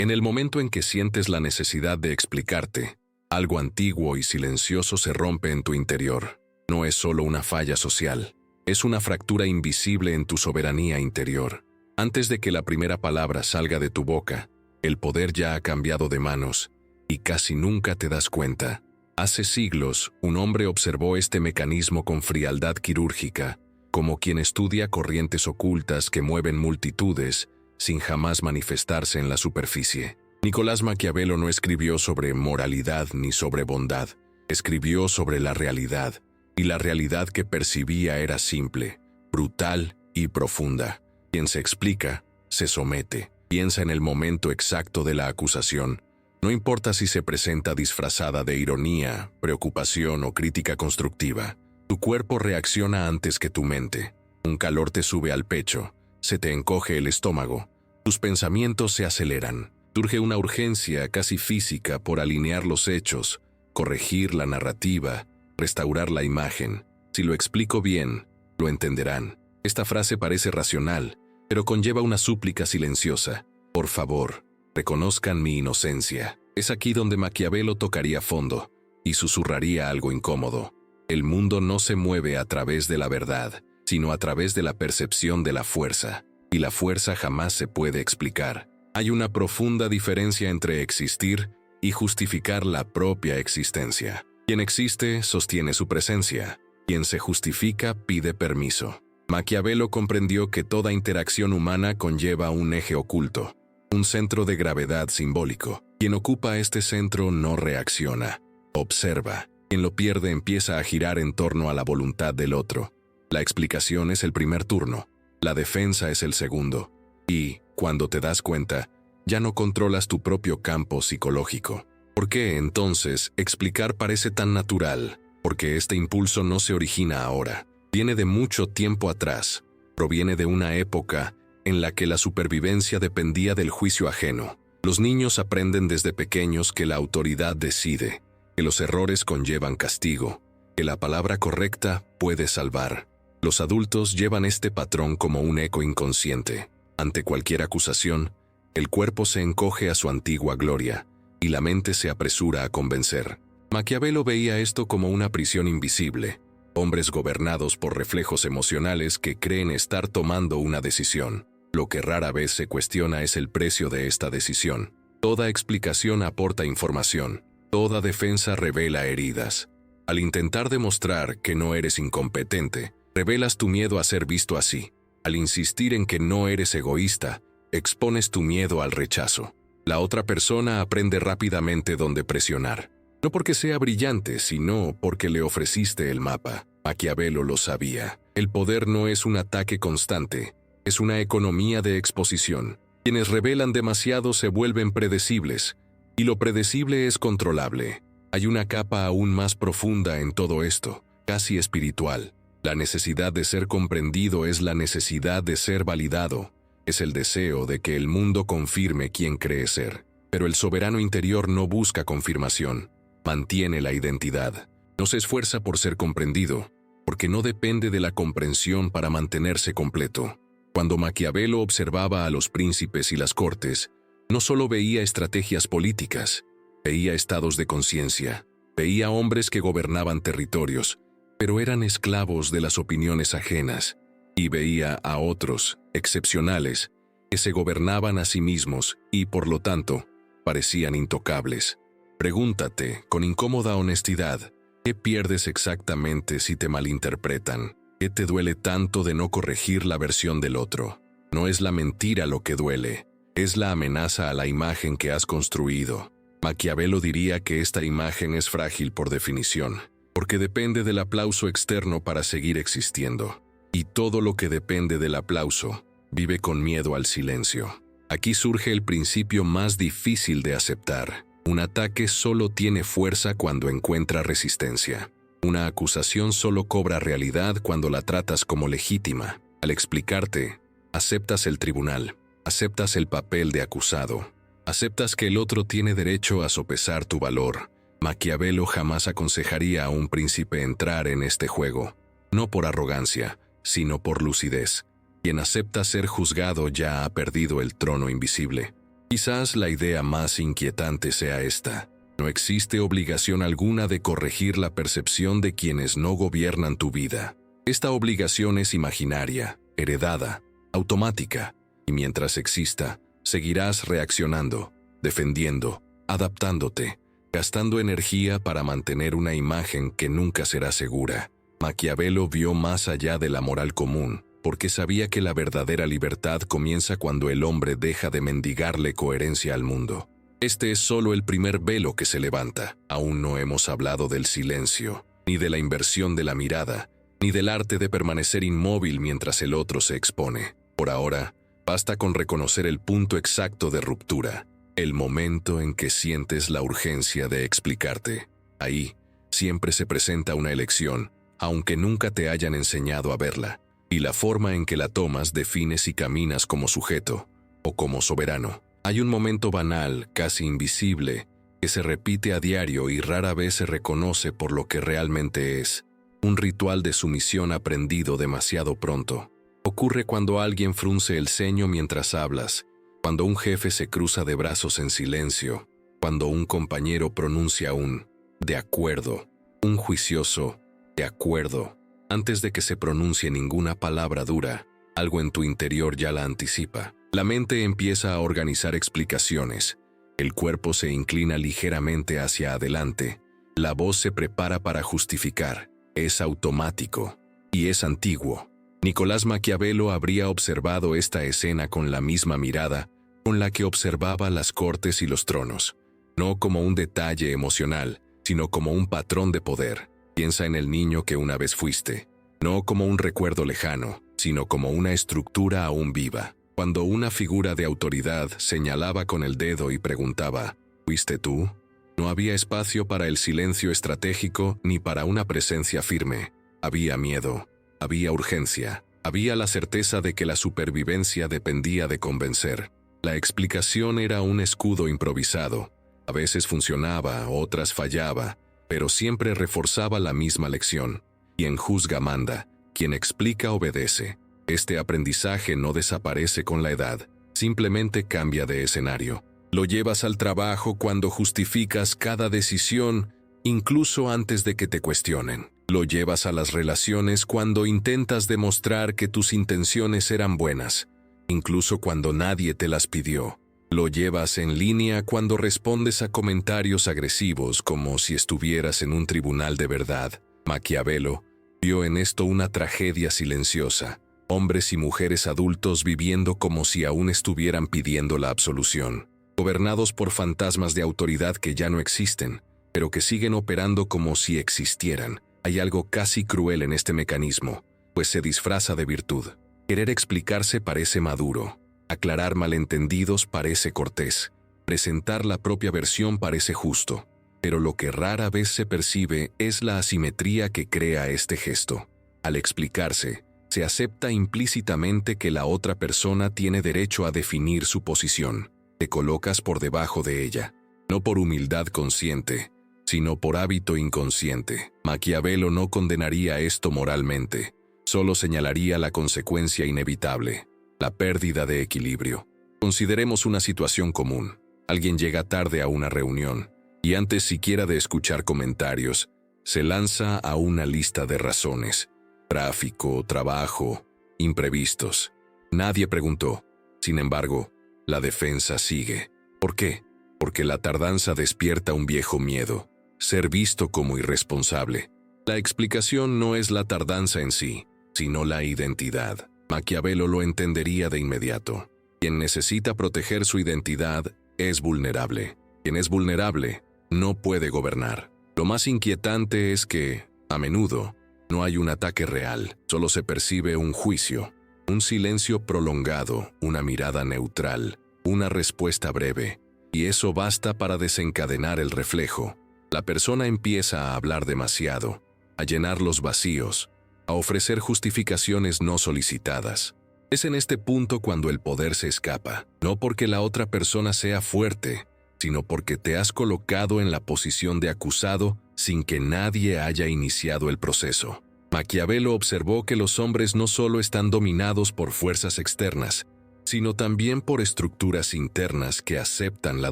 En el momento en que sientes la necesidad de explicarte, algo antiguo y silencioso se rompe en tu interior. No es solo una falla social, es una fractura invisible en tu soberanía interior. Antes de que la primera palabra salga de tu boca, el poder ya ha cambiado de manos, y casi nunca te das cuenta. Hace siglos, un hombre observó este mecanismo con frialdad quirúrgica, como quien estudia corrientes ocultas que mueven multitudes sin jamás manifestarse en la superficie. Nicolás Maquiavelo no escribió sobre moralidad ni sobre bondad, escribió sobre la realidad, y la realidad que percibía era simple, brutal y profunda. Quien se explica, se somete, piensa en el momento exacto de la acusación. No importa si se presenta disfrazada de ironía, preocupación o crítica constructiva. Tu cuerpo reacciona antes que tu mente. Un calor te sube al pecho, se te encoge el estómago, tus pensamientos se aceleran. Surge una urgencia casi física por alinear los hechos, corregir la narrativa, restaurar la imagen. Si lo explico bien, lo entenderán. Esta frase parece racional, pero conlleva una súplica silenciosa. Por favor, reconozcan mi inocencia. Es aquí donde Maquiavelo tocaría fondo y susurraría algo incómodo. El mundo no se mueve a través de la verdad, sino a través de la percepción de la fuerza, y la fuerza jamás se puede explicar. Hay una profunda diferencia entre existir y justificar la propia existencia. Quien existe sostiene su presencia, quien se justifica pide permiso. Maquiavelo comprendió que toda interacción humana conlleva un eje oculto, un centro de gravedad simbólico. Quien ocupa este centro no reacciona, observa. Quien lo pierde empieza a girar en torno a la voluntad del otro. La explicación es el primer turno, la defensa es el segundo. Y, cuando te das cuenta, ya no controlas tu propio campo psicológico. ¿Por qué, entonces, explicar parece tan natural? Porque este impulso no se origina ahora. Viene de mucho tiempo atrás. Proviene de una época en la que la supervivencia dependía del juicio ajeno. Los niños aprenden desde pequeños que la autoridad decide, que los errores conllevan castigo, que la palabra correcta puede salvar. Los adultos llevan este patrón como un eco inconsciente. Ante cualquier acusación, el cuerpo se encoge a su antigua gloria, y la mente se apresura a convencer. Maquiavelo veía esto como una prisión invisible, hombres gobernados por reflejos emocionales que creen estar tomando una decisión. Lo que rara vez se cuestiona es el precio de esta decisión. Toda explicación aporta información, toda defensa revela heridas. Al intentar demostrar que no eres incompetente, revelas tu miedo a ser visto así. Al insistir en que no eres egoísta, expones tu miedo al rechazo. La otra persona aprende rápidamente dónde presionar. No porque sea brillante, sino porque le ofreciste el mapa. Maquiavelo lo sabía. El poder no es un ataque constante, es una economía de exposición. Quienes revelan demasiado se vuelven predecibles, y lo predecible es controlable. Hay una capa aún más profunda en todo esto, casi espiritual. La necesidad de ser comprendido es la necesidad de ser validado. Es el deseo de que el mundo confirme quién cree ser. Pero el soberano interior no busca confirmación, mantiene la identidad. No se esfuerza por ser comprendido, porque no depende de la comprensión para mantenerse completo. Cuando Maquiavelo observaba a los príncipes y las cortes, no solo veía estrategias políticas, veía estados de conciencia, veía hombres que gobernaban territorios, pero eran esclavos de las opiniones ajenas, y veía a otros, excepcionales, que se gobernaban a sí mismos y, por lo tanto, parecían intocables. Pregúntate, con incómoda honestidad, ¿qué pierdes exactamente si te malinterpretan? ¿Qué te duele tanto de no corregir la versión del otro? No es la mentira lo que duele, es la amenaza a la imagen que has construido. Maquiavelo diría que esta imagen es frágil por definición, porque depende del aplauso externo para seguir existiendo. Y todo lo que depende del aplauso vive con miedo al silencio. Aquí surge el principio más difícil de aceptar. Un ataque solo tiene fuerza cuando encuentra resistencia. Una acusación solo cobra realidad cuando la tratas como legítima. Al explicarte, aceptas el tribunal, aceptas el papel de acusado, aceptas que el otro tiene derecho a sopesar tu valor. Maquiavelo jamás aconsejaría a un príncipe entrar en este juego, no por arrogancia, sino por lucidez. Quien acepta ser juzgado ya ha perdido el trono invisible. Quizás la idea más inquietante sea esta. No existe obligación alguna de corregir la percepción de quienes no gobiernan tu vida. Esta obligación es imaginaria, heredada, automática, y mientras exista, seguirás reaccionando, defendiendo, adaptándote, gastando energía para mantener una imagen que nunca será segura. Maquiavelo vio más allá de la moral común, porque sabía que la verdadera libertad comienza cuando el hombre deja de mendigarle coherencia al mundo. Este es solo el primer velo que se levanta. Aún no hemos hablado del silencio, ni de la inversión de la mirada, ni del arte de permanecer inmóvil mientras el otro se expone. Por ahora, basta con reconocer el punto exacto de ruptura, el momento en que sientes la urgencia de explicarte. Ahí, siempre se presenta una elección, aunque nunca te hayan enseñado a verla, y la forma en que la tomas define si caminas como sujeto o como soberano. Hay un momento banal, casi invisible, que se repite a diario y rara vez se reconoce por lo que realmente es. Un ritual de sumisión aprendido demasiado pronto. Ocurre cuando alguien frunce el ceño mientras hablas, cuando un jefe se cruza de brazos en silencio, cuando un compañero pronuncia un «de acuerdo», un juicioso «de acuerdo». Antes de que se pronuncie ninguna palabra dura, algo en tu interior ya la anticipa. La mente empieza a organizar explicaciones, el cuerpo se inclina ligeramente hacia adelante, la voz se prepara para justificar, es automático y es antiguo. Nicolás Maquiavelo habría observado esta escena con la misma mirada con la que observaba las cortes y los tronos, no como un detalle emocional, sino como un patrón de poder. Piensa en el niño que una vez fuiste, no como un recuerdo lejano, sino como una estructura aún viva. Cuando una figura de autoridad señalaba con el dedo y preguntaba, ¿fuiste tú?, no había espacio para el silencio estratégico ni para una presencia firme. Había miedo, había urgencia, había la certeza de que la supervivencia dependía de convencer. La explicación era un escudo improvisado. A veces funcionaba, otras fallaba, pero siempre reforzaba la misma lección. Quien juzga manda, quien explica obedece. Este aprendizaje no desaparece con la edad, simplemente cambia de escenario. Lo llevas al trabajo cuando justificas cada decisión, incluso antes de que te cuestionen. Lo llevas a las relaciones cuando intentas demostrar que tus intenciones eran buenas, incluso cuando nadie te las pidió. Lo llevas en línea cuando respondes a comentarios agresivos como si estuvieras en un tribunal de verdad. Maquiavelo vio en esto una tragedia silenciosa. Hombres y mujeres adultos viviendo como si aún estuvieran pidiendo la absolución, gobernados por fantasmas de autoridad que ya no existen, pero que siguen operando como si existieran. Hay algo casi cruel en este mecanismo, pues se disfraza de virtud. Querer explicarse parece maduro, aclarar malentendidos parece cortés, presentar la propia versión parece justo, pero lo que rara vez se percibe es la asimetría que crea este gesto. Al explicarse, se acepta implícitamente que la otra persona tiene derecho a definir su posición. Te colocas por debajo de ella, no por humildad consciente, sino por hábito inconsciente. Maquiavelo no condenaría esto moralmente, solo señalaría la consecuencia inevitable, la pérdida de equilibrio. Consideremos una situación común. Alguien llega tarde a una reunión, y antes siquiera de escuchar comentarios, se lanza a una lista de razones. Tráfico, trabajo, imprevistos. Nadie preguntó. Sin embargo, la defensa sigue. ¿Por qué? Porque la tardanza despierta un viejo miedo, ser visto como irresponsable. La explicación no es la tardanza en sí, sino la identidad. Maquiavelo lo entendería de inmediato. Quien necesita proteger su identidad es vulnerable. Quien es vulnerable no puede gobernar. Lo más inquietante es que, a menudo, no hay un ataque real, solo se percibe un juicio, un silencio prolongado, una mirada neutral, una respuesta breve, y eso basta para desencadenar el reflejo. La persona empieza a hablar demasiado, a llenar los vacíos, a ofrecer justificaciones no solicitadas. Es en este punto cuando el poder se escapa, no porque la otra persona sea fuerte, sino porque te has colocado en la posición de acusado sin que nadie haya iniciado el proceso. Maquiavelo observó que los hombres no solo están dominados por fuerzas externas, sino también por estructuras internas que aceptan la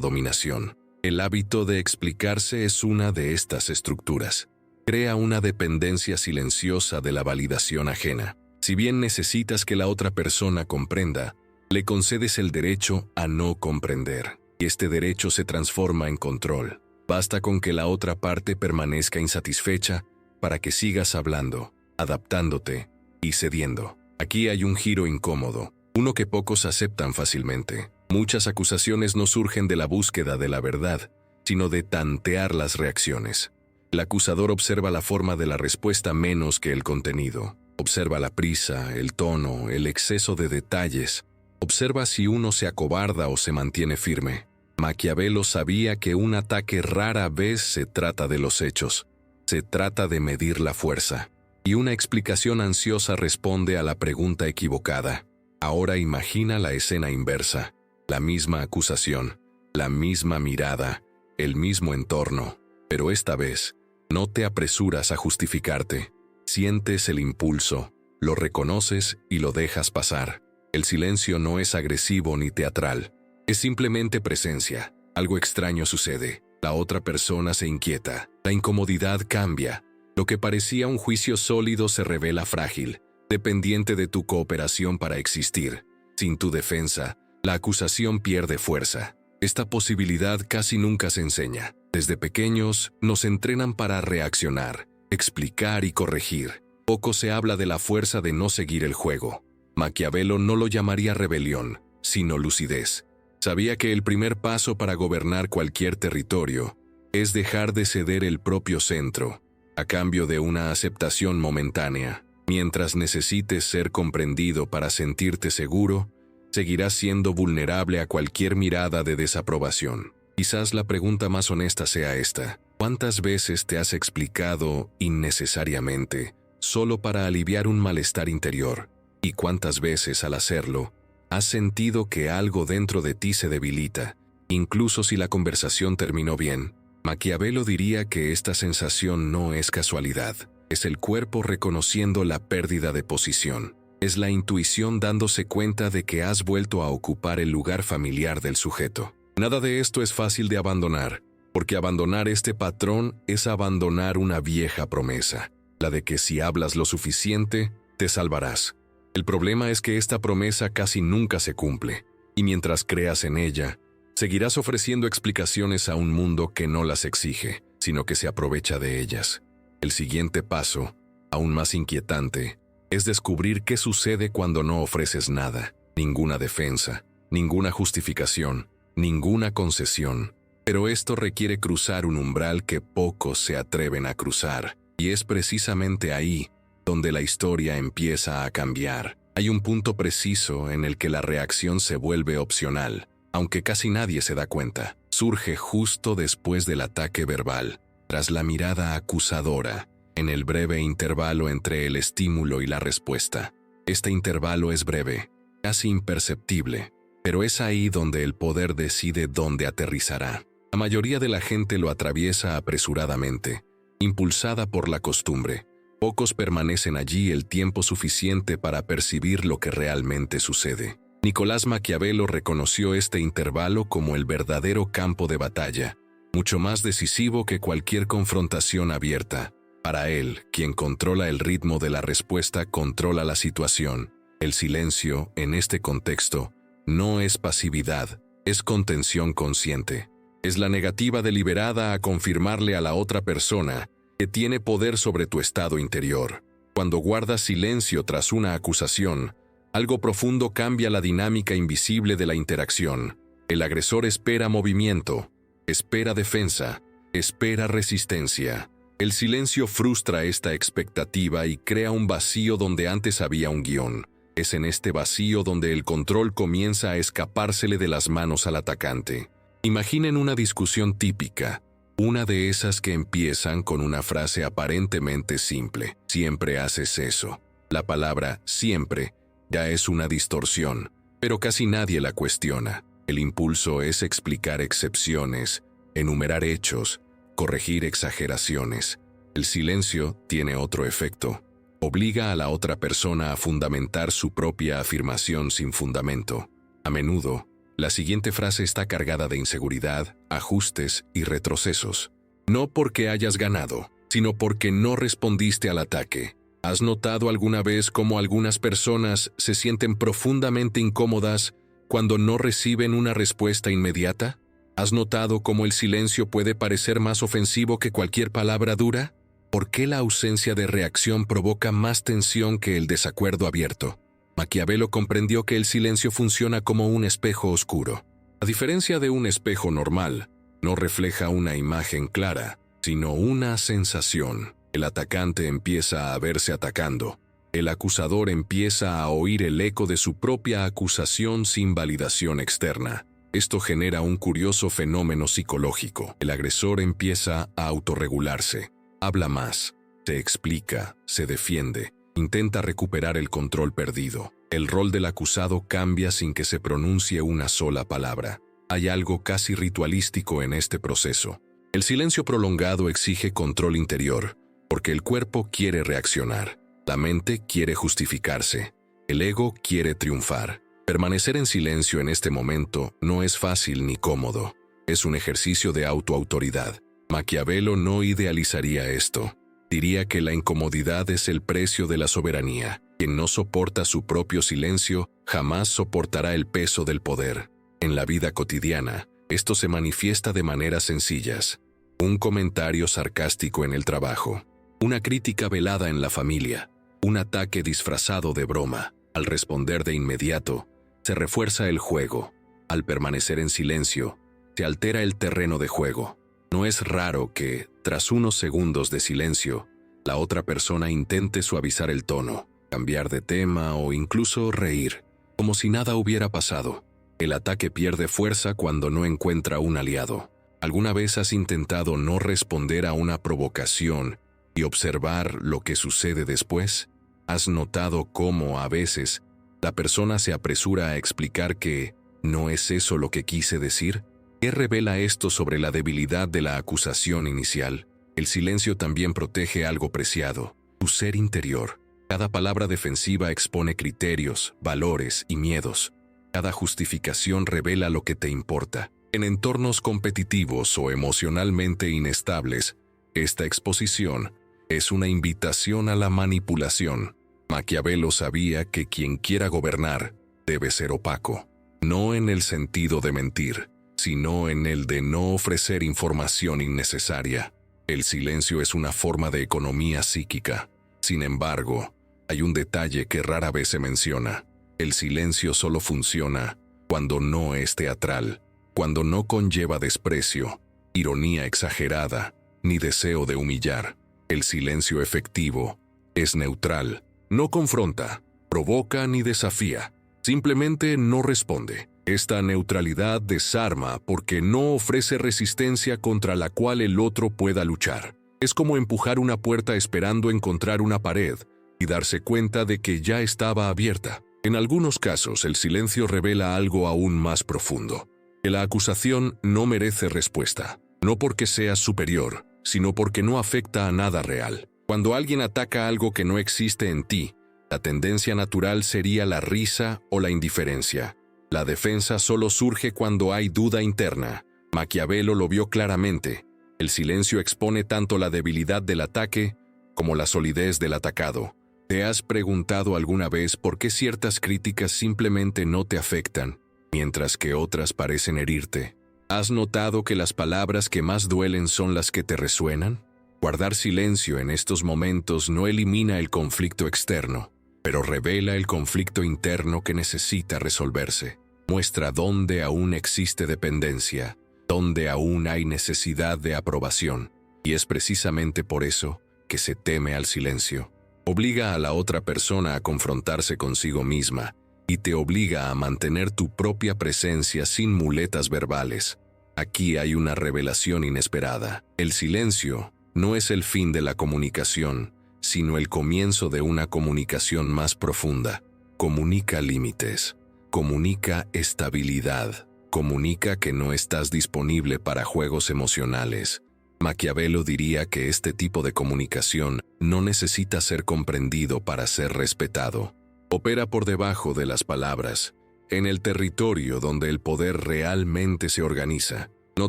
dominación. El hábito de explicarse es una de estas estructuras. Crea una dependencia silenciosa de la validación ajena. Si bien necesitas que la otra persona comprenda, le concedes el derecho a no comprender. Y este derecho se transforma en control. Basta con que la otra parte permanezca insatisfecha para que sigas hablando, adaptándote y cediendo. Aquí hay un giro incómodo, uno que pocos aceptan fácilmente. Muchas acusaciones no surgen de la búsqueda de la verdad, sino de tantear las reacciones. El acusador observa la forma de la respuesta menos que el contenido. Observa la prisa, el tono, el exceso de detalles. Observa si uno se acobarda o se mantiene firme. Maquiavelo sabía que un ataque rara vez se trata de los hechos. Se trata de medir la fuerza. Y una explicación ansiosa responde a la pregunta equivocada. Ahora imagina la escena inversa. La misma acusación, la misma mirada, el mismo entorno. Pero esta vez, no te apresuras a justificarte. Sientes el impulso, lo reconoces y lo dejas pasar. El silencio no es agresivo ni teatral. Es simplemente presencia. Algo extraño sucede. La otra persona se inquieta. La incomodidad cambia. Lo que parecía un juicio sólido se revela frágil, dependiente de tu cooperación para existir. Sin tu defensa, la acusación pierde fuerza. Esta posibilidad casi nunca se enseña. Desde pequeños nos entrenan para reaccionar, explicar y corregir. Poco se habla de la fuerza de no seguir el juego. Maquiavelo no lo llamaría rebelión, sino lucidez. Sabía que el primer paso para gobernar cualquier territorio es dejar de ceder el propio centro, a cambio de una aceptación momentánea. Mientras necesites ser comprendido para sentirte seguro, seguirás siendo vulnerable a cualquier mirada de desaprobación. Quizás la pregunta más honesta sea esta: ¿cuántas veces te has explicado innecesariamente, solo para aliviar un malestar interior? ¿Y cuántas veces al hacerlo, has sentido que algo dentro de ti se debilita, incluso si la conversación terminó bien? Maquiavelo diría que esta sensación no es casualidad. Es el cuerpo reconociendo la pérdida de posición. Es la intuición dándose cuenta de que has vuelto a ocupar el lugar familiar del sujeto. Nada de esto es fácil de abandonar, porque abandonar este patrón es abandonar una vieja promesa, la de que si hablas lo suficiente, te salvarás. El problema es que esta promesa casi nunca se cumple, y mientras creas en ella, seguirás ofreciendo explicaciones a un mundo que no las exige, sino que se aprovecha de ellas. El siguiente paso, aún más inquietante, es descubrir qué sucede cuando no ofreces nada, ninguna defensa, ninguna justificación, ninguna concesión. Pero esto requiere cruzar un umbral que pocos se atreven a cruzar, y es precisamente ahí donde la historia empieza a cambiar. Hay un punto preciso en el que la reacción se vuelve opcional, aunque casi nadie se da cuenta. Surge justo después del ataque verbal, tras la mirada acusadora, en el breve intervalo entre el estímulo y la respuesta. Este intervalo es breve, casi imperceptible, pero es ahí donde el poder decide dónde aterrizará. La mayoría de la gente lo atraviesa apresuradamente, impulsada por la costumbre. Pocos permanecen allí el tiempo suficiente para percibir lo que realmente sucede. Nicolás Maquiavelo reconoció este intervalo como el verdadero campo de batalla, mucho más decisivo que cualquier confrontación abierta. Para él, quien controla el ritmo de la respuesta controla la situación. El silencio, en este contexto, no es pasividad, es contención consciente. Es la negativa deliberada a confirmarle a la otra persona que tiene poder sobre tu estado interior. Cuando guardas silencio tras una acusación, algo profundo cambia la dinámica invisible de la interacción. El agresor espera movimiento, espera defensa, espera resistencia. El silencio frustra esta expectativa y crea un vacío donde antes había un guión. Es en este vacío donde el control comienza a escapársele de las manos al atacante. Imaginen una discusión típica, una de esas que empiezan con una frase aparentemente simple: siempre haces eso. La palabra siempre ya es una distorsión, pero casi nadie la cuestiona. El impulso es explicar excepciones, enumerar hechos, corregir exageraciones. El silencio tiene otro efecto. Obliga a la otra persona a fundamentar su propia afirmación sin fundamento. A menudo, la siguiente frase está cargada de inseguridad, ajustes y retrocesos. No porque hayas ganado, sino porque no respondiste al ataque. ¿Has notado alguna vez cómo algunas personas se sienten profundamente incómodas cuando no reciben una respuesta inmediata? ¿Has notado cómo el silencio puede parecer más ofensivo que cualquier palabra dura? ¿Por qué la ausencia de reacción provoca más tensión que el desacuerdo abierto? Maquiavelo comprendió que el silencio funciona como un espejo oscuro. A diferencia de un espejo normal, no refleja una imagen clara, sino una sensación. El atacante empieza a verse atacando. El acusador empieza a oír el eco de su propia acusación sin validación externa. Esto genera un curioso fenómeno psicológico. El agresor empieza a autorregularse. Habla más, se explica, se defiende, intenta recuperar el control perdido. El rol del acusado cambia sin que se pronuncie una sola palabra. Hay algo casi ritualístico en este proceso. El silencio prolongado exige control interior, porque el cuerpo quiere reaccionar, la mente quiere justificarse, el ego quiere triunfar. Permanecer en silencio en este momento no es fácil ni cómodo. Es un ejercicio de autoautoridad. Maquiavelo no idealizaría esto. Diría que la incomodidad es el precio de la soberanía. Quien no soporta su propio silencio jamás soportará el peso del poder. En la vida cotidiana, esto se manifiesta de maneras sencillas. Un comentario sarcástico en el trabajo, una crítica velada en la familia, un ataque disfrazado de broma. Al responder de inmediato, se refuerza el juego. Al permanecer en silencio, se altera el terreno de juego. No es raro que, tras unos segundos de silencio, la otra persona intente suavizar el tono, cambiar de tema o incluso reír, como si nada hubiera pasado. El ataque pierde fuerza cuando no encuentra un aliado. ¿Alguna vez has intentado no responder a una provocación y observar lo que sucede después? ¿Has notado cómo, a veces, la persona se apresura a explicar que no es eso lo que quise decir? ¿Qué revela esto sobre la debilidad de la acusación inicial? El silencio también protege algo preciado, tu ser interior. Cada palabra defensiva expone criterios, valores y miedos. Cada justificación revela lo que te importa. En entornos competitivos o emocionalmente inestables, esta exposición es una invitación a la manipulación. Maquiavelo sabía que quien quiera gobernar debe ser opaco, no en el sentido de mentir, sino en el de no ofrecer información innecesaria. El silencio es una forma de economía psíquica. Sin embargo, hay un detalle que rara vez se menciona. El silencio solo funciona cuando no es teatral, cuando no conlleva desprecio, ironía exagerada, ni deseo de humillar. El silencio efectivo es neutral, no confronta, provoca ni desafía, simplemente no responde. Esta neutralidad desarma porque no ofrece resistencia contra la cual el otro pueda luchar. Es como empujar una puerta esperando encontrar una pared y darse cuenta de que ya estaba abierta. En algunos casos, el silencio revela algo aún más profundo, que la acusación no merece respuesta, no porque sea superior, sino porque no afecta a nada real. Cuando alguien ataca algo que no existe en ti, la tendencia natural sería la risa o la indiferencia. La defensa solo surge cuando hay duda interna. Maquiavelo lo vio claramente. El silencio expone tanto la debilidad del ataque como la solidez del atacado. ¿Te has preguntado alguna vez por qué ciertas críticas simplemente no te afectan, mientras que otras parecen herirte? ¿Has notado que las palabras que más duelen son las que te resuenan? Guardar silencio en estos momentos no elimina el conflicto externo, pero revela el conflicto interno que necesita resolverse. Muestra dónde aún existe dependencia, dónde aún hay necesidad de aprobación, y es precisamente por eso que se teme al silencio. Obliga a la otra persona a confrontarse consigo misma y te obliga a mantener tu propia presencia sin muletas verbales. Aquí hay una revelación inesperada. El silencio no es el fin de la comunicación, sino el comienzo de una comunicación más profunda. Comunica límites, comunica estabilidad, comunica que no estás disponible para juegos emocionales. Maquiavelo diría que este tipo de comunicación no necesita ser comprendido para ser respetado. Opera por debajo de las palabras, en el territorio donde el poder realmente se organiza. No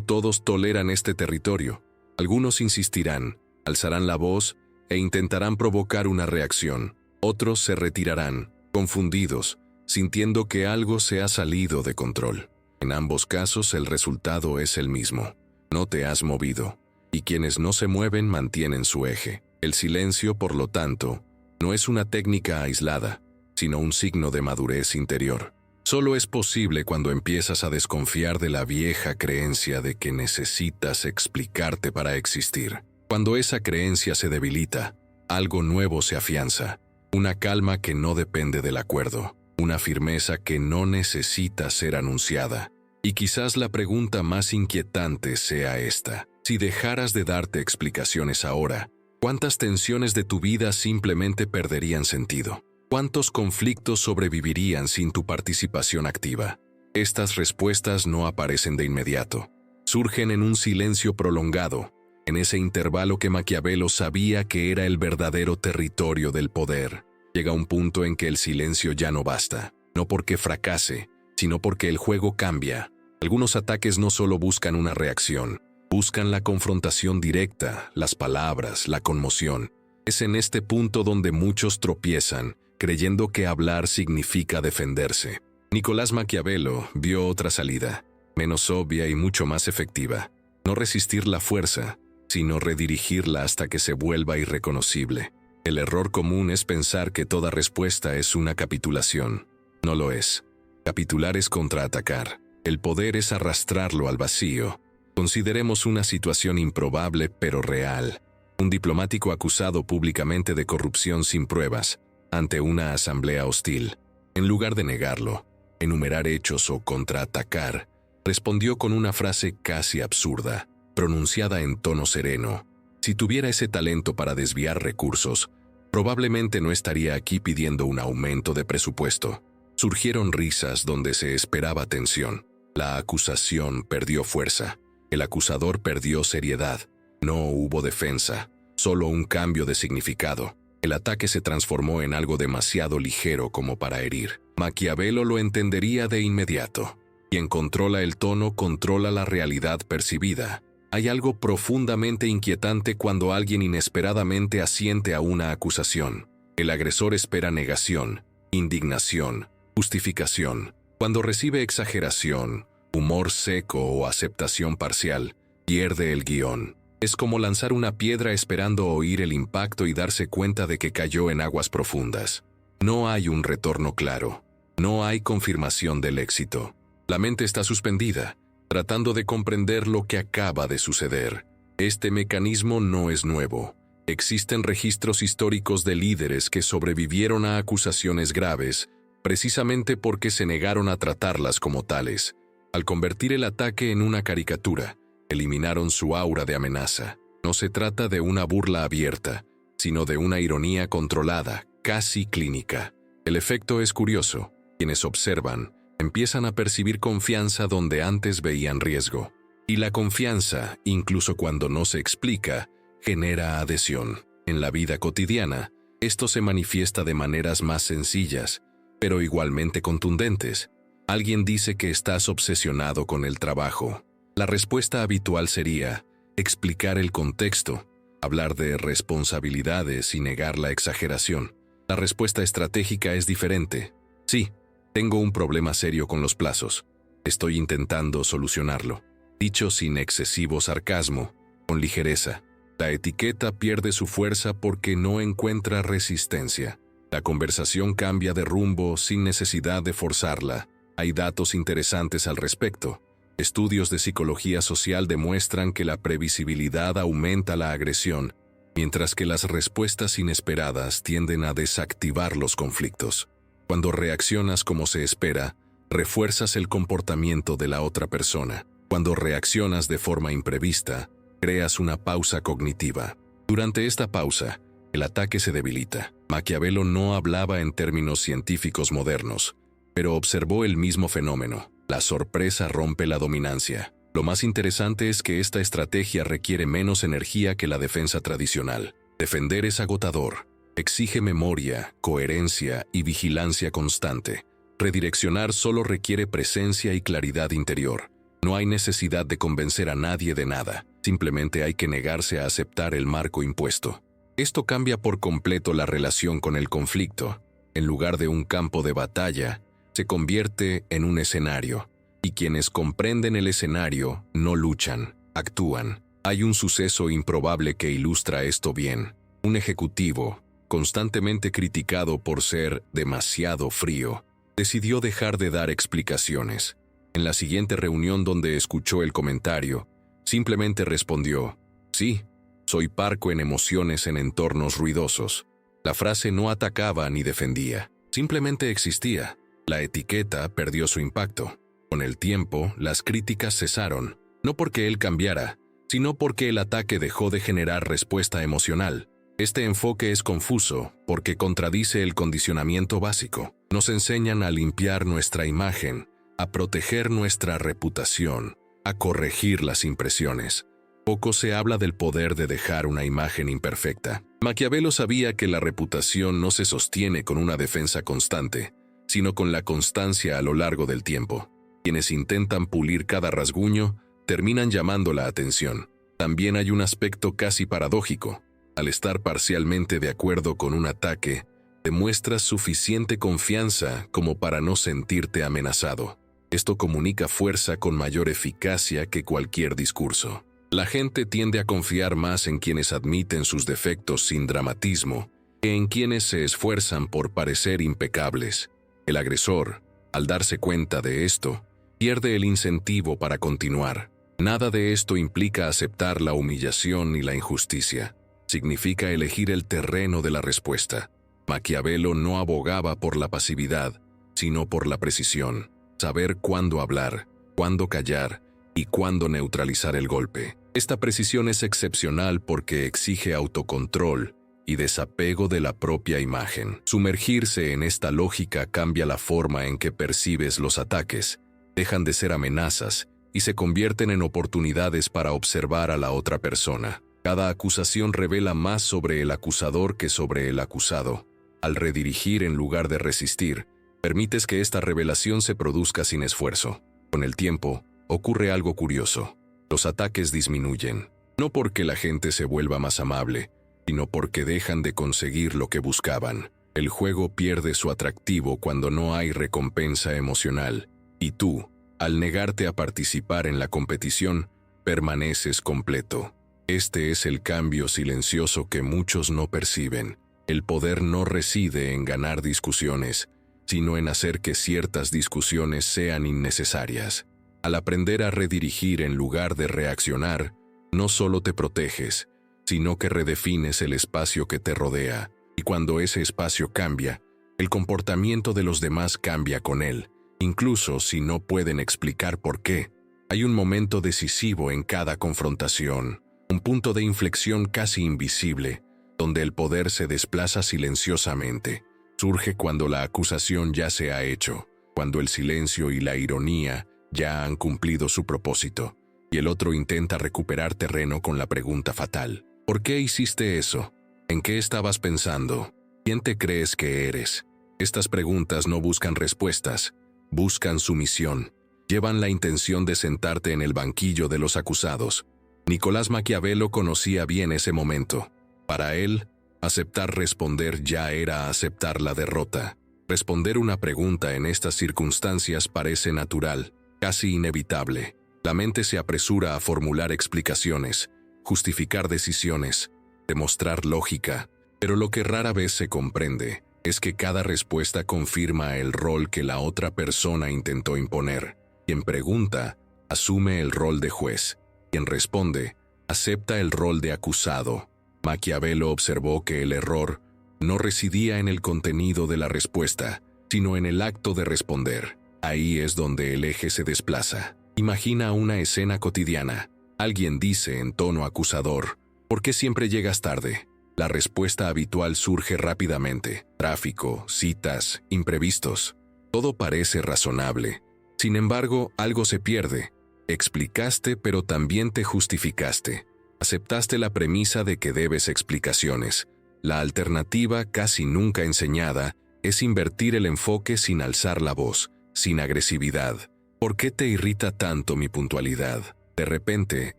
todos toleran este territorio. Algunos insistirán, alzarán la voz e intentarán provocar una reacción. Otros se retirarán, confundidos, sintiendo que algo se ha salido de control. En ambos casos el resultado es el mismo. No te has movido, y quienes no se mueven mantienen su eje. El silencio, por lo tanto, no es una técnica aislada, sino un signo de madurez interior. Solo es posible cuando empiezas a desconfiar de la vieja creencia de que necesitas explicarte para existir. Cuando esa creencia se debilita, algo nuevo se afianza. Una calma que no depende del acuerdo. Una firmeza que no necesita ser anunciada. Y quizás la pregunta más inquietante sea esta. Si dejaras de darte explicaciones ahora, ¿cuántas tensiones de tu vida simplemente perderían sentido? ¿Cuántos conflictos sobrevivirían sin tu participación activa? Estas respuestas no aparecen de inmediato. Surgen en un silencio prolongado, en ese intervalo que Maquiavelo sabía que era el verdadero territorio del poder. Llega un punto en que el silencio ya no basta, no porque fracase, sino porque el juego cambia. Algunos ataques no solo buscan una reacción, buscan la confrontación directa, las palabras, la conmoción. Es en este punto donde muchos tropiezan, creyendo que hablar significa defenderse. Nicolás Maquiavelo vio otra salida, menos obvia y mucho más efectiva. No resistir la fuerza, sino redirigirla hasta que se vuelva irreconocible. El error común es pensar que toda respuesta es una capitulación. No lo es. Capitular es contraatacar. El poder es arrastrarlo al vacío. Consideremos una situación improbable pero real. Un diplomático acusado públicamente de corrupción sin pruebas, ante una asamblea hostil. En lugar de negarlo, enumerar hechos o contraatacar, respondió con una frase casi absurda, pronunciada en tono sereno. Si tuviera ese talento para desviar recursos, probablemente no estaría aquí pidiendo un aumento de presupuesto. Surgieron risas donde se esperaba tensión. La acusación perdió fuerza. El acusador perdió seriedad. No hubo defensa, solo un cambio de significado. El ataque se transformó en algo demasiado ligero como para herir. Maquiavelo lo entendería de inmediato. Quien controla el tono controla la realidad percibida. Hay algo profundamente inquietante cuando alguien inesperadamente asiente a una acusación. El agresor espera negación, indignación, justificación. Cuando recibe exageración, humor seco o aceptación parcial, pierde el guión. Es como lanzar una piedra esperando oír el impacto y darse cuenta de que cayó en aguas profundas. No hay un retorno claro. No hay confirmación del éxito. La mente está suspendida, tratando de comprender lo que acaba de suceder. Este mecanismo no es nuevo. Existen registros históricos de líderes que sobrevivieron a acusaciones graves, precisamente porque se negaron a tratarlas como tales. Al convertir el ataque en una caricatura, eliminaron su aura de amenaza. No se trata de una burla abierta, sino de una ironía controlada, casi clínica. El efecto es curioso. Quienes observan empiezan a percibir confianza donde antes veían riesgo. Y la confianza, incluso cuando no se explica, genera adhesión. En la vida cotidiana, esto se manifiesta de maneras más sencillas, pero igualmente contundentes. Alguien dice que estás obsesionado con el trabajo. La respuesta habitual sería explicar el contexto, hablar de responsabilidades y negar la exageración. La respuesta estratégica es diferente. Sí, tengo un problema serio con los plazos. Estoy intentando solucionarlo. Dicho sin excesivo sarcasmo, con ligereza. La etiqueta pierde su fuerza porque no encuentra resistencia. La conversación cambia de rumbo sin necesidad de forzarla. Hay datos interesantes al respecto. Estudios de psicología social demuestran que la previsibilidad aumenta la agresión, mientras que las respuestas inesperadas tienden a desactivar los conflictos. Cuando reaccionas como se espera, refuerzas el comportamiento de la otra persona. Cuando reaccionas de forma imprevista, creas una pausa cognitiva. Durante esta pausa, el ataque se debilita. Maquiavelo no hablaba en términos científicos modernos, pero observó el mismo fenómeno. La sorpresa rompe la dominancia. Lo más interesante es que esta estrategia requiere menos energía que la defensa tradicional. Defender es agotador. Exige memoria, coherencia y vigilancia constante. Redireccionar solo requiere presencia y claridad interior. No hay necesidad de convencer a nadie de nada, simplemente hay que negarse a aceptar el marco impuesto. Esto cambia por completo la relación con el conflicto. En lugar de un campo de batalla, se convierte en un escenario, y quienes comprenden el escenario no luchan, actúan. Hay un suceso improbable que ilustra esto bien. Un ejecutivo, constantemente criticado por ser demasiado frío, decidió dejar de dar explicaciones. En la siguiente reunión donde escuchó el comentario, simplemente respondió: «Sí, soy parco en emociones en entornos ruidosos». La frase no atacaba ni defendía, simplemente existía. La etiqueta perdió su impacto. Con el tiempo, las críticas cesaron, no porque él cambiara, sino porque el ataque dejó de generar respuesta emocional. Este enfoque es confuso porque contradice el condicionamiento básico. Nos enseñan a limpiar nuestra imagen, a proteger nuestra reputación, a corregir las impresiones. Poco se habla del poder de dejar una imagen imperfecta. Maquiavelo sabía que la reputación no se sostiene con una defensa constante, sino con la constancia a lo largo del tiempo. Quienes intentan pulir cada rasguño terminan llamando la atención. También hay un aspecto casi paradójico. Al estar parcialmente de acuerdo con un ataque, demuestras suficiente confianza como para no sentirte amenazado. Esto comunica fuerza con mayor eficacia que cualquier discurso. La gente tiende a confiar más en quienes admiten sus defectos sin dramatismo que en quienes se esfuerzan por parecer impecables. El agresor, al darse cuenta de esto, pierde el incentivo para continuar. Nada de esto implica aceptar la humillación ni la injusticia. Significa elegir el terreno de la respuesta. Maquiavelo no abogaba por la pasividad, sino por la precisión. Saber cuándo hablar, cuándo callar y cuándo neutralizar el golpe. Esta precisión es excepcional porque exige autocontrol y desapego de la propia imagen. Sumergirse en esta lógica cambia la forma en que percibes los ataques. Dejan de ser amenazas y se convierten en oportunidades para observar a la otra persona. Cada acusación revela más sobre el acusador que sobre el acusado. Al redirigir en lugar de resistir, permites que esta revelación se produzca sin esfuerzo. Con el tiempo, ocurre algo curioso. Los ataques disminuyen, no porque la gente se vuelva más amable, sino porque dejan de conseguir lo que buscaban. El juego pierde su atractivo cuando no hay recompensa emocional, y tú, al negarte a participar en la competición, permaneces completo. Este es el cambio silencioso que muchos no perciben. El poder no reside en ganar discusiones, sino en hacer que ciertas discusiones sean innecesarias. Al aprender a redirigir en lugar de reaccionar, no solo te proteges, sino que redefines el espacio que te rodea, y cuando ese espacio cambia, el comportamiento de los demás cambia con él, incluso si no pueden explicar por qué. Hay un momento decisivo en cada confrontación, un punto de inflexión casi invisible, donde el poder se desplaza silenciosamente. Surge cuando la acusación ya se ha hecho, cuando el silencio y la ironía ya han cumplido su propósito, y el otro intenta recuperar terreno con la pregunta fatal: ¿por qué hiciste eso? ¿En qué estabas pensando? ¿Quién te crees que eres? Estas preguntas no buscan respuestas, buscan sumisión. Llevan la intención de sentarte en el banquillo de los acusados. Nicolás Maquiavelo conocía bien ese momento. Para él, aceptar responder ya era aceptar la derrota. Responder una pregunta en estas circunstancias parece natural, casi inevitable. La mente se apresura a formular explicaciones, justificar decisiones, demostrar lógica, pero lo que rara vez se comprende es que cada respuesta confirma el rol que la otra persona intentó imponer. Quien pregunta, asume el rol de juez. Quien responde, acepta el rol de acusado. Maquiavelo observó que el error no residía en el contenido de la respuesta, sino en el acto de responder. Ahí es donde el eje se desplaza. Imagina una escena cotidiana. Alguien dice en tono acusador: ¿por qué siempre llegas tarde? La respuesta habitual surge rápidamente. Tráfico, citas, imprevistos. Todo parece razonable. Sin embargo, algo se pierde. Explicaste, pero también te justificaste. Aceptaste la premisa de que debes explicaciones. La alternativa, casi nunca enseñada, Es invertir el enfoque sin alzar la voz, sin agresividad. ¿Por qué te irrita tanto mi puntualidad? De repente,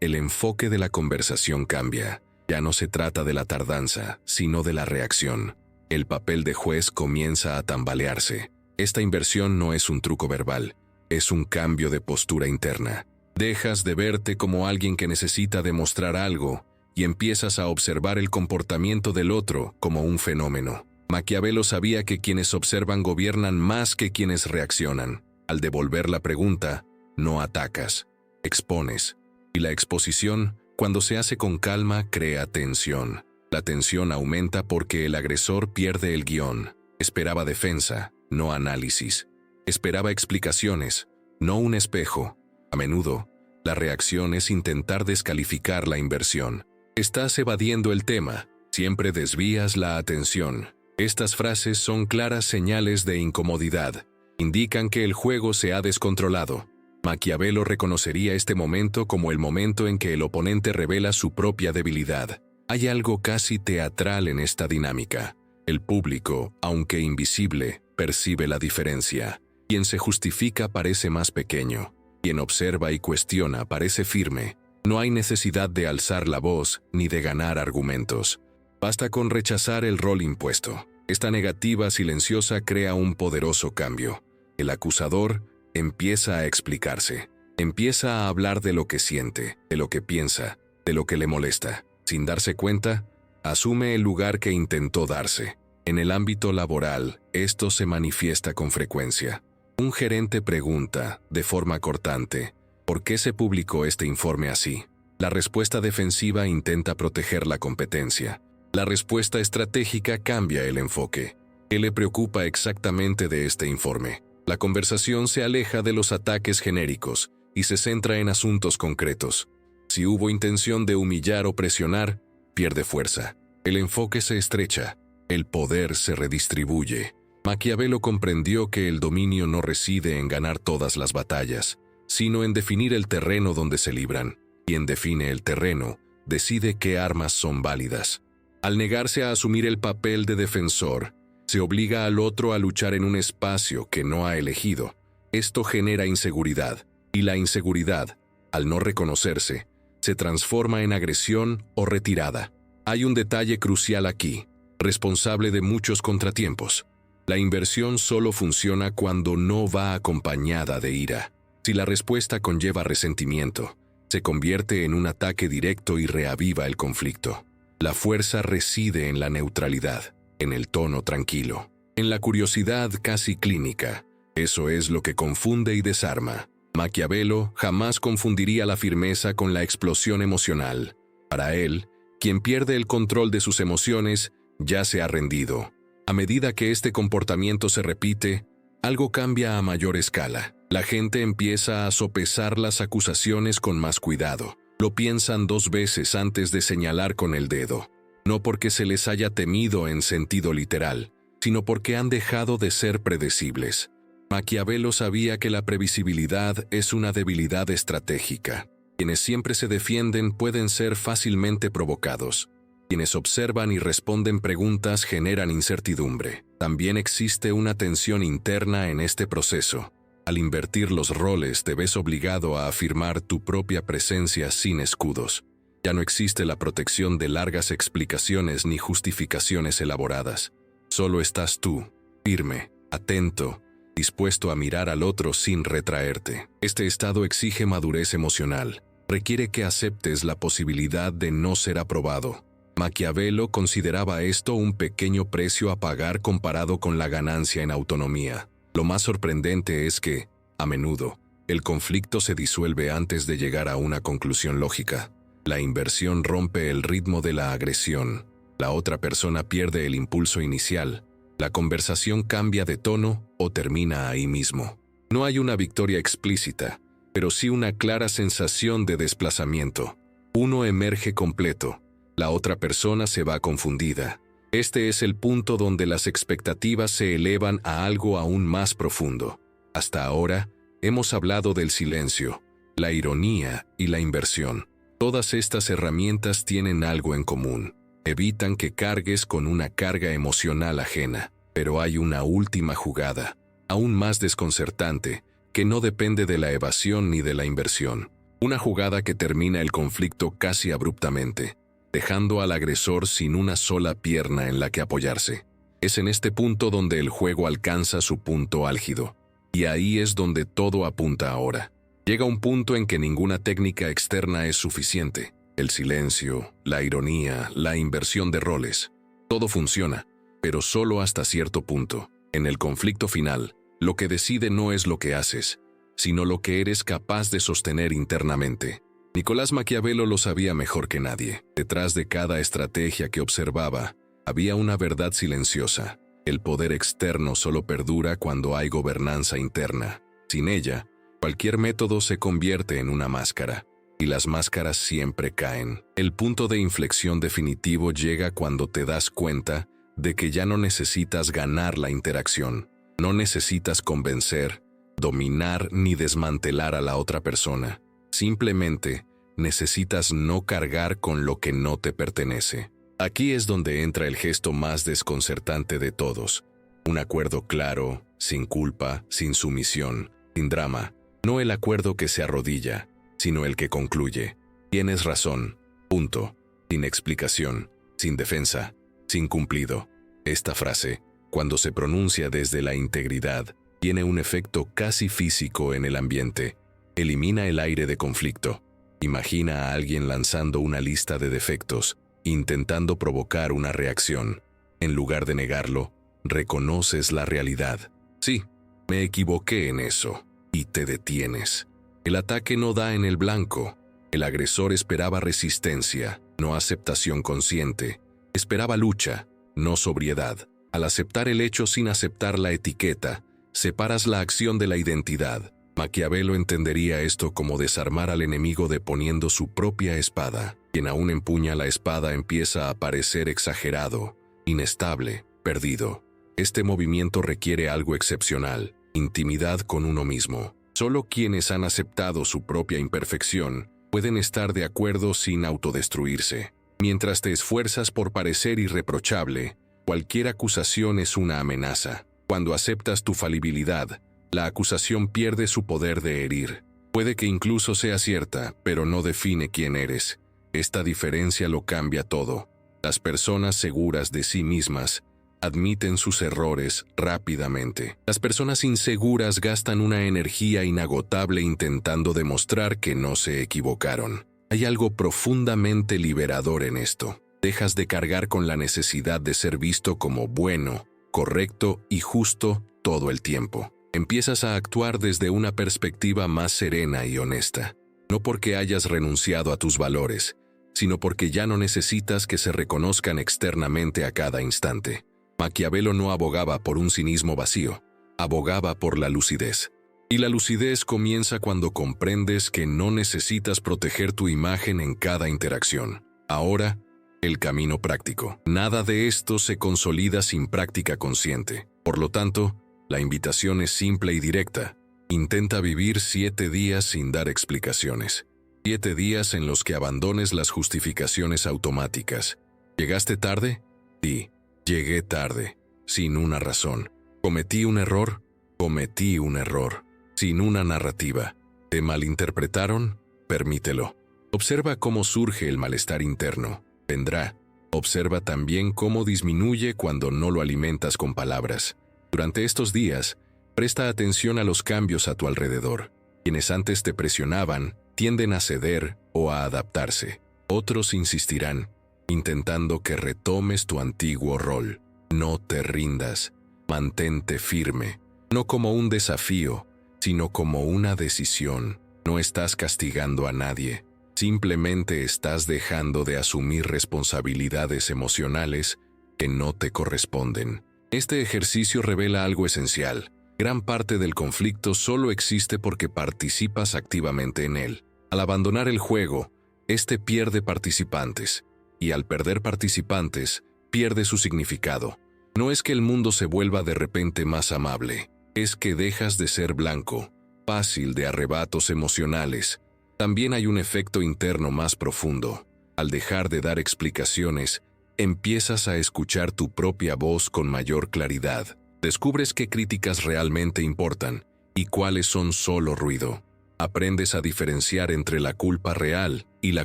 el enfoque de la conversación cambia. Ya no se trata de la tardanza, sino de la reacción. El papel de juez comienza a tambalearse. Esta inversión no es un truco verbal, es un cambio de postura interna. Dejas de verte como alguien que necesita demostrar algo y empiezas a observar el comportamiento del otro como un fenómeno. Maquiavelo sabía que quienes observan gobiernan más que quienes reaccionan. Al devolver la pregunta, no atacas, expones. Y la exposición, cuando se hace con calma, crea tensión. La tensión aumenta porque el agresor pierde el guión. Esperaba defensa, no análisis. Esperaba explicaciones, no un espejo. A menudo, la reacción es intentar descalificar la inversión. Estás evadiendo el tema, siempre desvías la atención. Estas frases son claras señales de incomodidad. Indican que el juego se ha descontrolado. Maquiavelo reconocería este momento como el momento en que el oponente revela su propia debilidad. Hay algo casi teatral en esta dinámica. El público, aunque invisible, percibe la diferencia. Quien se justifica parece más pequeño. Quien observa y cuestiona parece firme. No hay necesidad de alzar la voz ni de ganar argumentos. Basta con rechazar el rol impuesto. Esta negativa silenciosa crea un poderoso cambio. El acusador empieza a explicarse. Empieza a hablar de lo que siente, de lo que piensa, de lo que le molesta. Sin darse cuenta, asume el lugar que intentó darse. En el ámbito laboral, esto se manifiesta con frecuencia. Un gerente pregunta, de forma cortante, ¿por qué se publicó este informe así? La respuesta defensiva intenta proteger la competencia. La respuesta estratégica cambia el enfoque. ¿Qué le preocupa exactamente de este informe? La conversación se aleja de los ataques genéricos y se centra en asuntos concretos. Si hubo intención de humillar o presionar, pierde fuerza. El enfoque se estrecha. El poder se redistribuye. Maquiavelo comprendió que el dominio no reside en ganar todas las batallas, sino en definir el terreno donde se libran. Quien define el terreno, decide qué armas son válidas. Al negarse a asumir el papel de defensor, se obliga al otro a luchar en un espacio que no ha elegido. Esto genera inseguridad, y la inseguridad, al no reconocerse, se transforma en agresión o retirada. Hay un detalle crucial aquí, responsable de muchos contratiempos. La inversión solo funciona cuando no va acompañada de ira. Si la respuesta conlleva resentimiento, se convierte en un ataque directo y reaviva el conflicto. La fuerza reside en la neutralidad, en el tono tranquilo, en la curiosidad casi clínica. Eso es lo que confunde y desarma. Maquiavelo jamás confundiría la firmeza con la explosión emocional. Para él, quien pierde el control de sus emociones ya se ha rendido. A medida que este comportamiento se repite, algo cambia a mayor escala. La gente empieza a sopesar las acusaciones con más cuidado. Lo piensan 2 veces antes de señalar con el dedo. No porque se les haya temido en sentido literal, sino porque han dejado de ser predecibles. Maquiavelo sabía que la previsibilidad es una debilidad estratégica. Quienes siempre se defienden pueden ser fácilmente provocados. Quienes observan y responden preguntas generan incertidumbre. También existe una tensión interna en este proceso. Al invertir los roles, te ves obligado a afirmar tu propia presencia sin escudos. Ya no existe la protección de largas explicaciones ni justificaciones elaboradas. Solo estás tú, firme, atento, dispuesto a mirar al otro sin retraerte. Este estado exige madurez emocional. Requiere que aceptes la posibilidad de no ser aprobado. Maquiavelo consideraba esto un pequeño precio a pagar comparado con la ganancia en autonomía. Lo más sorprendente es que, a menudo, el conflicto se disuelve antes de llegar a una conclusión lógica. La inversión rompe el ritmo de la agresión. La otra persona pierde el impulso inicial. La conversación cambia de tono o termina ahí mismo. No hay una victoria explícita, pero sí una clara sensación de desplazamiento. Uno emerge completo, la otra persona se va confundida. Este es el punto donde las expectativas se elevan a algo aún más profundo. Hasta ahora, hemos hablado del silencio, la ironía y la inversión. Todas estas herramientas tienen algo en común. Evitan que cargues con una carga emocional ajena. Pero hay una última jugada, aún más desconcertante, que no depende de la evasión ni de la inversión. Una jugada que termina el conflicto casi abruptamente, dejando al agresor sin una sola pierna en la que apoyarse. Es en este punto donde el juego alcanza su punto álgido. Y ahí es donde todo apunta ahora. Llega un punto en que ninguna técnica externa es suficiente. El silencio, la ironía, la inversión de roles. Todo funciona, pero solo hasta cierto punto. En el conflicto final, lo que decide no es lo que haces, sino lo que eres capaz de sostener internamente. Nicolás Maquiavelo lo sabía mejor que nadie. Detrás de cada estrategia que observaba, había una verdad silenciosa. El poder externo solo perdura cuando hay gobernanza interna. Sin ella, cualquier método se convierte en una máscara, y las máscaras siempre caen. El punto de inflexión definitivo llega cuando te das cuenta de que ya no necesitas ganar la interacción. No necesitas convencer, dominar ni desmantelar a la otra persona. Simplemente necesitas no cargar con lo que no te pertenece. Aquí es donde entra el gesto más desconcertante de todos. Un acuerdo claro, sin culpa, sin sumisión, sin drama. No el acuerdo que se arrodilla, sino el que concluye. Tienes razón. Punto. Sin explicación, sin defensa, sin cumplido. Esta frase, cuando se pronuncia desde la integridad, tiene un efecto casi físico en el ambiente. Elimina el aire de conflicto. Imagina a alguien lanzando una lista de defectos, intentando provocar una reacción. En lugar de negarlo, reconoces la realidad. Sí, me equivoqué en eso. Y te detienes. El ataque no da en el blanco. El agresor esperaba resistencia, no aceptación consciente. Esperaba lucha, no sobriedad. Al aceptar el hecho sin aceptar la etiqueta, separas la acción de la identidad. Maquiavelo entendería esto como desarmar al enemigo deponiendo su propia espada. Quien aún empuña la espada empieza a parecer exagerado, inestable, perdido. Este movimiento requiere algo excepcional, intimidad con uno mismo. Solo quienes han aceptado su propia imperfección pueden estar de acuerdo sin autodestruirse. Mientras te esfuerzas por parecer irreprochable, cualquier acusación es una amenaza. Cuando aceptas tu falibilidad, la acusación pierde su poder de herir. Puede que incluso sea cierta, pero no define quién eres. Esta diferencia lo cambia todo. Las personas seguras de sí mismas admiten sus errores rápidamente. Las personas inseguras gastan una energía inagotable intentando demostrar que no se equivocaron. Hay algo profundamente liberador en esto. Dejas de cargar con la necesidad de ser visto como bueno, correcto y justo todo el tiempo. Empiezas a actuar desde una perspectiva más serena y honesta. No porque hayas renunciado a tus valores, sino porque ya no necesitas que se reconozcan externamente a cada instante. Maquiavelo no abogaba por un cinismo vacío, abogaba por la lucidez. Y la lucidez comienza cuando comprendes que no necesitas proteger tu imagen en cada interacción. Ahora, el camino práctico. Nada de esto se consolida sin práctica consciente. Por lo tanto, la invitación es simple y directa. Intenta vivir 7 días sin dar explicaciones. 7 días en los que abandones las justificaciones automáticas. ¿Llegaste tarde? Sí, llegué tarde, sin una razón. ¿Cometí un error? Cometí un error, sin una narrativa. ¿Te malinterpretaron? Permítelo. Observa cómo surge el malestar interno. Vendrá. Observa también cómo disminuye cuando no lo alimentas con palabras. Durante estos días, presta atención a los cambios a tu alrededor. Quienes antes te presionaban tienden a ceder o a adaptarse. Otros insistirán, intentando que retomes tu antiguo rol. No te rindas, mantente firme. No como un desafío, sino como una decisión. No estás castigando a nadie. Simplemente estás dejando de asumir responsabilidades emocionales que no te corresponden. Este ejercicio revela algo esencial. Gran parte del conflicto solo existe porque participas activamente en él. Al abandonar el juego, este pierde participantes. Y al perder participantes, pierde su significado. No es que el mundo se vuelva de repente más amable. Es que dejas de ser blanco, fácil de arrebatos emocionales. También hay un efecto interno más profundo. Al dejar de dar explicaciones, empiezas a escuchar tu propia voz con mayor claridad. Descubres qué críticas realmente importan y cuáles son solo ruido. Aprendes a diferenciar entre la culpa real y la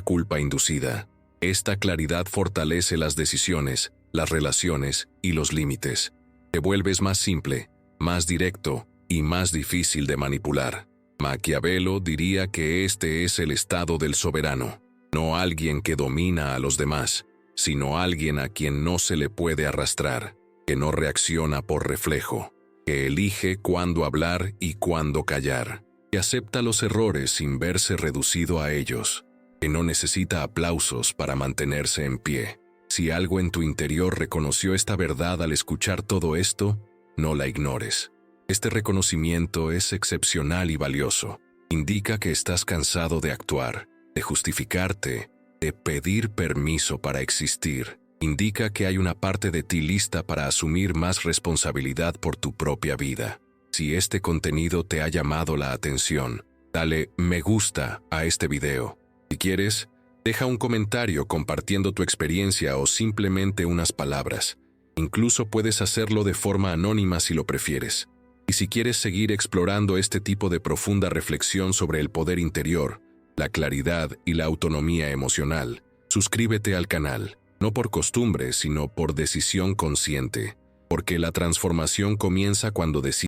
culpa inducida. Esta claridad fortalece las decisiones, las relaciones y los límites. Te vuelves más simple, más directo y más difícil de manipular. Maquiavelo diría que este es el estado del soberano, no alguien que domina a los demás, sino alguien a quien no se le puede arrastrar, que no reacciona por reflejo, que elige cuándo hablar y cuándo callar, que acepta los errores sin verse reducido a ellos, que no necesita aplausos para mantenerse en pie. Si algo en tu interior reconoció esta verdad al escuchar todo esto, no la ignores. Este reconocimiento es excepcional y valioso. Indica que estás cansado de actuar, de justificarte, de pedir permiso para existir. Indica que hay una parte de ti lista para asumir más responsabilidad por tu propia vida. Si este contenido te ha llamado la atención, dale me gusta a este video. Si quieres, deja un comentario compartiendo tu experiencia o simplemente unas palabras. Incluso puedes hacerlo de forma anónima si lo prefieres. Y si quieres seguir explorando este tipo de profunda reflexión sobre el poder interior, la claridad y la autonomía emocional, suscríbete al canal, no por costumbre, sino por decisión consciente, porque la transformación comienza cuando decides